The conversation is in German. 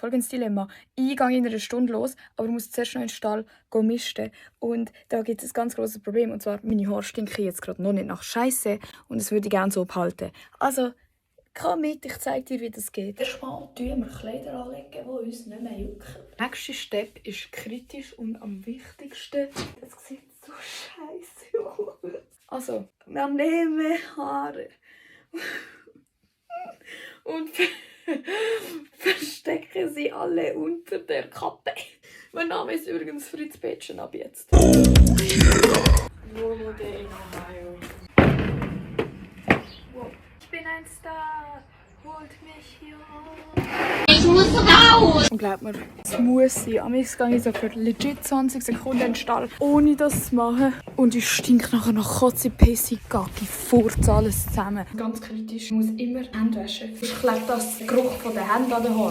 Folgendes Dilemma. Ich gehe in einer Stunde los, aber muss zuerst noch in den Stall misten. Und da gibt es ein ganz grosses Problem. Und zwar, meine Haare stinken jetzt gerade noch nicht nach Scheiße. Und das würde ich gerne so behalten. Also, komm mit, ich zeige dir, wie das geht. Erstmal tun wir Kleider anlegen, die uns nicht mehr jucken. Der nächste Step ist kritisch und am wichtigsten. Das sieht so scheiße aus. Also, wir nehmen Haare und verstecke sie alle unter der Kappe. Mein Name ist übrigens Fritz Petschen ab jetzt. Oh yeah! In Ohio. Wow. Ich bin ein Star, holt mich hier auf. Ich muss raus! Und glaubt mir, es muss sein. Am nächsten gehe ich so für legit 20 Sekunden in den Stall, ohne das zu machen. Und ich stinke nachher nach Kotze, Pissi, Gacki, Furz, alles zusammen. Ganz kritisch, ich muss immer Hände waschen. Ich klebe das Geruch von den Händen an den Haaren.